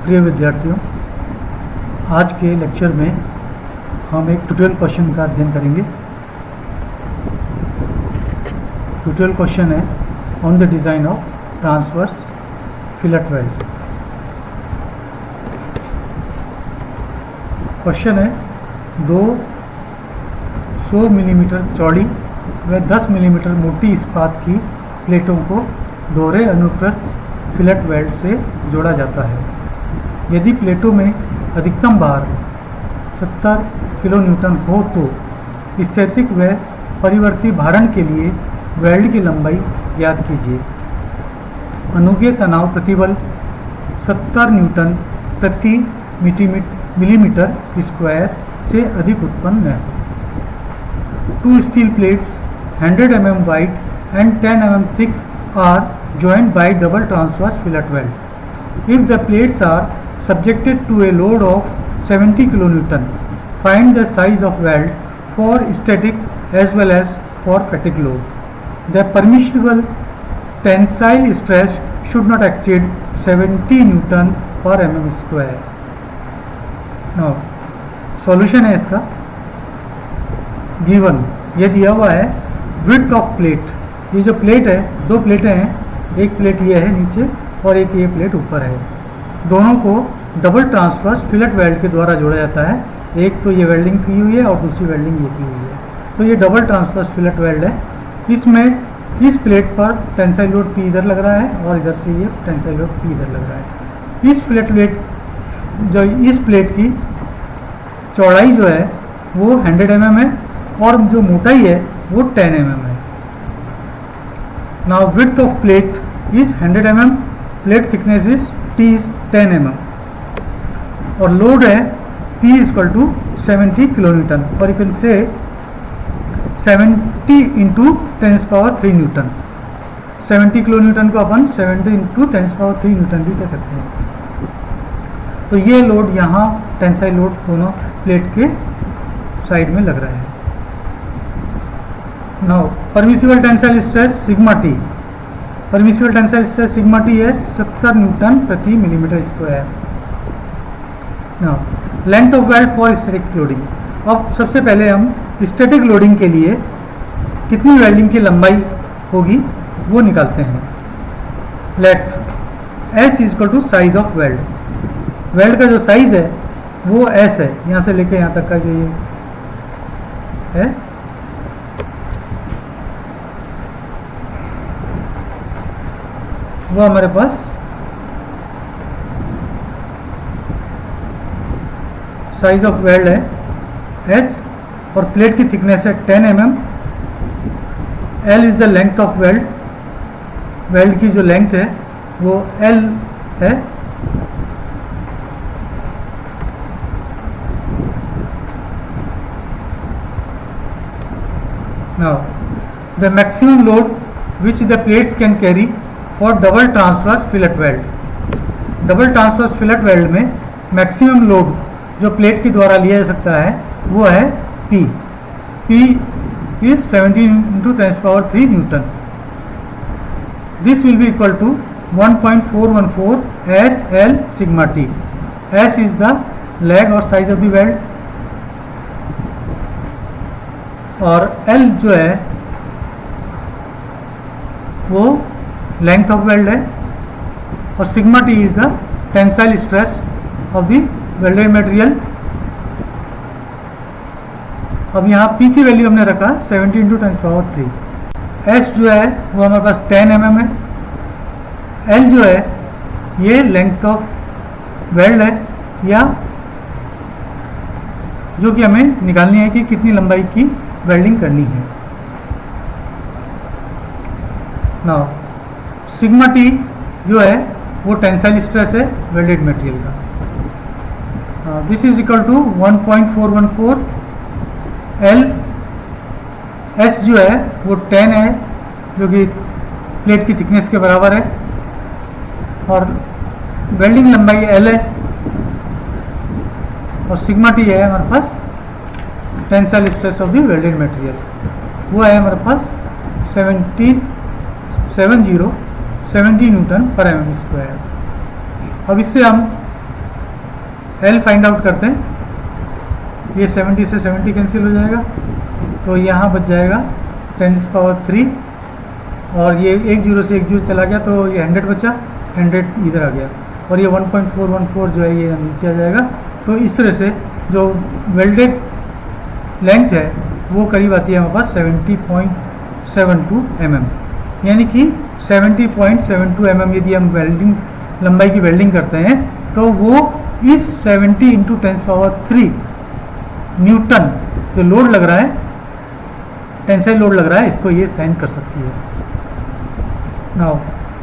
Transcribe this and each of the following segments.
प्रिय विद्यार्थियों, आज के लेक्चर में हम एक ट्यूटोरियल क्वेश्चन का अध्ययन करेंगे। ट्यूटोरियल क्वेश्चन है on the design of transverse fillet weld. Question है 200 मिलीमीटर चौड़ी व 10 मिलीमीटर मोटी इस्पात की प्लेटों को दोहरे अनुप्रस्थ फिलेट वेल्ड से जोड़ा जाता है। यदि प्लेटों में अधिकतम भार 70 किलो न्यूटन हो तो स्थैतिक व परिवर्ती भारण के लिए वेल्ड की लंबाई ज्ञात कीजिए। अनुज्ञेय तनाव प्रतिबल 70 न्यूटन प्रति मिलीमीटर स्क्वायर से अधिक उत्पन्न है। 2 steel plates 100 mm wide and 10 mm thick are joined by double transverse fillet weld. If the plates are subjected to a load of 70 kN, find the size of weld for static as well as for fatigue load. The permissible tensile stress should not exceed 70 Newton per mm square. Now, solution है इसका given, ये दिया हुआ है width of plate. ये जो plate है, दो प्लेटें हैं, एक प्लेट ये है नीचे और एक ये प्लेट ऊपर है। दोनों को डबल ट्रांसवर्स फिलेट वेल्ड के द्वारा जोड़ा जाता है। एक तो ये वेल्डिंग की हुई है और दूसरी वेल्डिंग ये की हुई है। तो ये डबल ट्रांसवर्स फिलेट वेल्ड है। इसमें इस प्लेट पर टेंसाइल लोड P इधर लग रहा है और इधर से ये टेंसाइल लोड P इधर लग रहा है। इस प्लेट की चौड़ाई जो है वो 100 mm है और जो मोटाई है वो 10 mm है। Now width of plate is 100 mm, plate thickness is T is 10 mm और लोड है P equal to 70 kilo newton और you can say 70 into 10³ Newton. 70 kilo Newton को अपन 70 इंटू 10³ न्यूटन भी कह सकते हैं। तो ये लोड यहाँ टेंसाइल लोड दोनों प्लेट के साइड में लग रहा है। Now permissible tensile stress sigma T, permissible tensile stress sigma T है 70 न्यूटन प्रति millimetre square. Now length of weld for static loading. अब सबसे पहले हम स्टैटिक लोडिंग के लिए कितनी वेल्डिंग की लंबाई होगी वो निकालते हैं। Let S equal to size of weld. Weld का जो साइज है वो S है, यहाँ से लेके यहाँ तक का जो ये है। वो हमारे पास साइज ऑफ वेल्ड है S और प्लेट की थिकनेस है 10 mm। L is the length of weld, weld की जो लेंथ है वो L है। Now the maximum load which the plates can carry for double transverse fillet weld. Double transverse fillet weld में maximum load जो plate के द्वारा लिया जा सकता है वो है P is 70 into 10³ newton. This will be equal to 1.414 SL sigma T। S is the leg और साइज ऑफ द वेल्ड और L जो है वो लेंथ ऑफ वेल्ड है और sigma T is the tensile stress of the welded material. अब यहाँ P की वैल्यू हमने रखा 70 इंटू 10³ S जो है वो हमारे पास 10 mm है। L जो है ये लेंथ ऑफ वेल्ड है या जो कि हमें निकालनी है कि कितनी लंबाई की वेल्डिंग करनी है। नाउ सिग्मा T जो है वो टेंसाइल स्ट्रेस है वेल्डेड मटेरियल का। This is equal to 1.414 L। S जो है वो 10 है जो कि प्लेट की थिकनेस के बराबर है और वेल्डिंग लंबाई L है और सिग्मा T है हमारे पास tensile stress of the welded material, वो है हमारे पास 70 न्यूटन पर mm स्क्वायर। अब इससे हम एल फाइंड आउट करते हैं। ये 70 से 70 कैंसिल हो जाएगा, तो यहाँ बच जाएगा 10⁻³ और ये 1 0 से 1 0 चला गया तो ये 100 बचा, 100 इधर आ गया और ये 1.414 जो है ये नीचे आ जाएगा। तो इस तरह से जो वेल्डेड लेंथ है वो करीब आती है हमारे पास 70.72 mm, यानी कि 70.72 mm यदि हम वेल्डिंग लंबाई की वेल्डिंग करते हैं तो वो इस 70 × 10⁻³ न्यूटन जो लोड लग रहा है, टेंसाइल लोड लग रहा है, इसको ये सहन कर सकती है। Now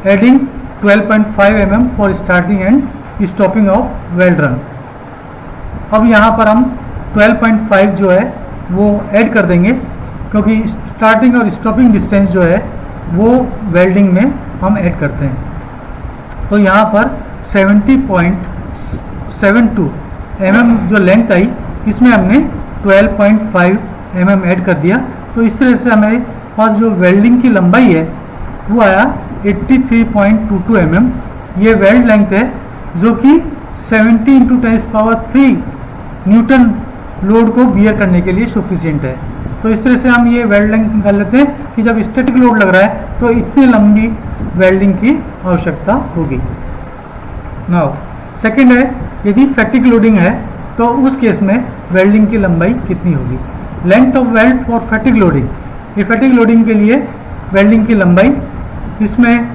adding 12.5 mm for starting and stopping of weld run. अब यहाँ पर हम 12.5 जो है वो ऐड कर देंगे, क्योंकि स्टार्टिंग और स्टॉपिंग डिस्टेंस जो है वो वेल्डिंग में हम ऐड करते हैं। तो यहाँ पर 70.72 mm जो लेंथ आई इसमें हमने 12.5 mm ऐड कर दिया। तो इस तरह से हमारे पास जो वेल्डिंग की लंबाई है वो आया 83.22 mm। ये वेल्ड लेंथ है जो कि 70 × 10⁻³ न्यूटन लोड को बियर करने के लिए सफिशिएंट है। तो इस तरह से हम ये वेल्ड लेंथ निकाल लेते हैं कि जब स्टैटिक लोड लग रहा है तो इतनी लंबी वेल्डिंग की आवश्यकता होगी। नाउ सेकंड है, यदि फैटिग लोडिंग है तो उस केस में वेल्डिंग की लंबाई कितनी होगी। Length of weld for fatigue loading. ये फैटिग लोडिंग के लिए वेल्डिंग की लंबाई, इसमें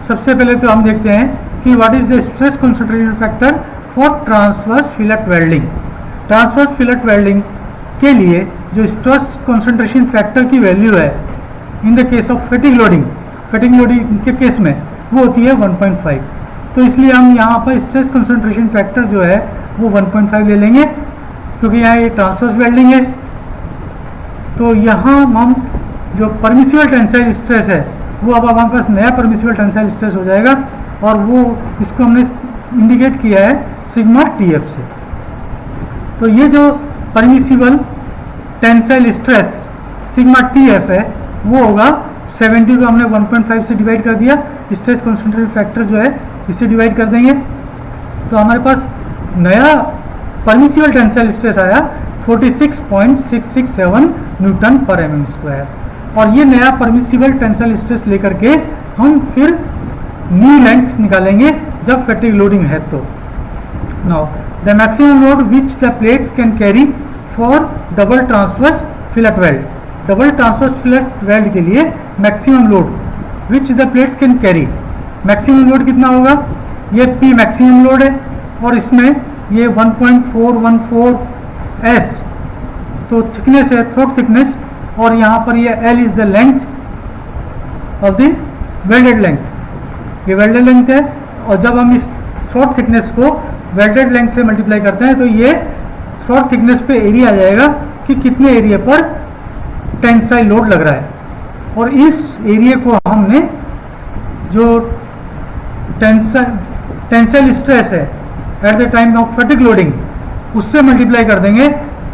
सबसे पहले तो हम देखते हैं कि what is the stress concentration factor for transverse fillet welding. Transverse fillet welding के लिए जो स्ट्रेस कंसंट्रेशन फैक्टर की वैल्यू है in the case of fatigue loading के केस में वो होती है 1.5। तो इसलिए हम यहाँ पर स्ट्रेस कंसंट्रेशन फैक्टर जो है वो 1.5 ले लेंगे, क्योंकि यहाँ ये ट्रांसवर्स वेल्डिंग है। तो यहाँ हम जो परमिसिबल टेंसाइल स्ट्रेस है वो अब हमारे पास नया परमिसिबल टेंसाइल स्ट्रेस हो जाएगा और वो इसको हमने इंडिकेट किया है σTF से। तो ये जो परमिसिबल टेंसाइल स्ट्रेस σTF है वो होगा 70 को हमने 1.5 से डिवाइड कर दिया, स्ट्रेस कंसंट्रेशन फैक्टर जो है इससे डिवाइड कर देंगे। तो हमारे पास नया परमिसिबल टेंसाइल स्ट्रेस आया 46.667 Nm/mm²। और ये नया परमिसिबल टेंसाइल स्ट्रेस लेकर के हम फिर न्यू लेंथ निकालेंगे जब फैटिग लोडिंग है। तो now the maximum load which the plates can carry for double transverse fillet weld. Double transverse fillet weld के लिए maximum load which the plates can carry, maximum load कितना होगा, ये P maximum load है और इसमें ये 1.414 S तो थिकनेस है, थ्रोट थिकनेस, और यहाँ पर ये L is the length of the welded length. ये वेल्डेड लेंथ है और जब हम इस थ्रोट थिकनेस को वेल्डेड लेंथ से मल्टीप्लाई करते हैं तो ये थ्रोट थिकनेस पे एरिया आ जाएगा कि कितने एरिया पर टेंसाइल लोड लग रहा है। और इस एरिया को हमने जो टेंसाइल स्ट्रेस है at the time of fatigue loading उससे मल्टीप्लाई कर देंगे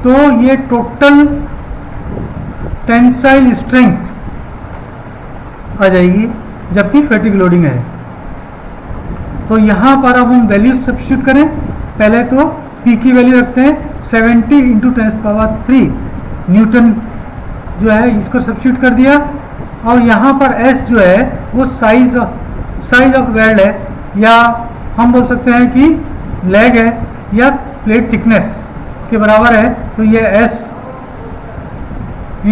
तो ये टोटल टेंसाइल स्ट्रेंथ आ जाएगी जबकि फैटिग लोडिंग है। तो यहाँ पर अब हम वैल्यूज सब्स्टिट्यूट करें। पहले तो P की वैल्यू रखते हैं 70 × 10⁻³ न्यूटन जो है इसको सब्स्टिट्यूट कर दिया, और यहाँ पर S जो है वो साइज ऑफ वेल्ड है, या हम बोल सकते हैं कि लेग है या प्लेट थिकनेस के बराबर है। तो ये S × L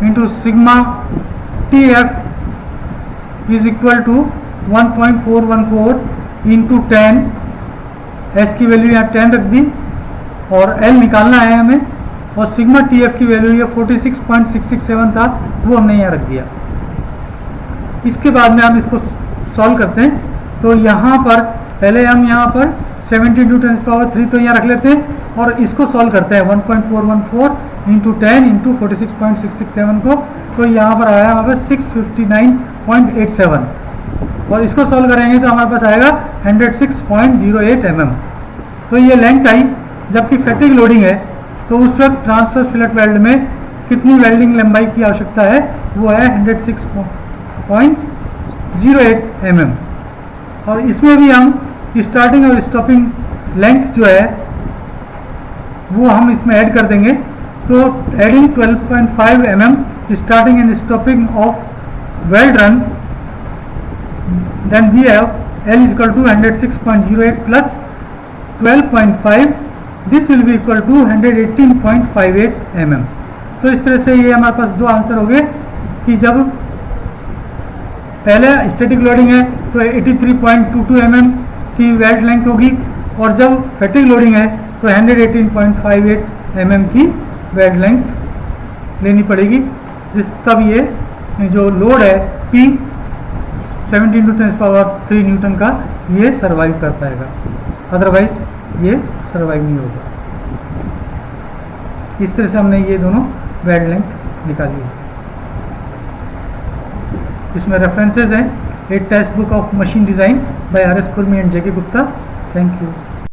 × σTF is equal to 1.414 × 10। S की वैल्यू यहाँ 10 रख दी और L निकालना है हमें, और σTF की वैल्यू ये 46.667 था वो हमने यहाँ रख दिया। इसके बाद में हम इसको सॉल्व करते हैं। तो यहाँ पर पहले हम यहाँ पर 70 × 10⁻³ तो यहाँ रख लेते हैं और इसको सॉल्व करते हैं 1.414 × 10 × 46.667 को। तो यहाँ पर आया हमारे पास 659.87 और इसको सॉल्व करेंगे तो हमारे पास आएगा 106.08 mm। तो ये लेंथ आई। जबकि फैटिग लोडिंग है तो उस वक्त ट्रांसवर्स फिलेट वेल्ड में कितनी वेल्डिंग लंबाई की आवश्यकता है, वो है 106.08 mm। और इसमें भी हम स्टार्टिंग और स्टॉपिंग लेंथ जो है वो हम इसमें ऐड कर देंगे। तो adding 12.5 mm starting and stopping of weld run, then we have L is equal to 106.08 plus 12.5, this will be equal to 118.58 mm। तो इस तरह से ये हमारे पास दो आंसर हो गए कि जब पहले स्टैटिक लोडिंग है तो 83.22 mm की वेल्ड लेंथ होगी, और जब फैटिग लोडिंग है तो 118.58 mm की वेल्ड लेंथ लेनी पड़ेगी, तब ये जो लोड है P 17×10⁻³ न्यूटन का ये सर्वाइव कर पाएगा, अदरवाइज ये सर्वाइव नहीं होगा। इस तरह से हमने ये दोनों वेल्ड लेंथ निकाली है। इसमें रेफरेंसेस हैं ए text book of machine design by RS Kurmi and JK Gupta. Thank you.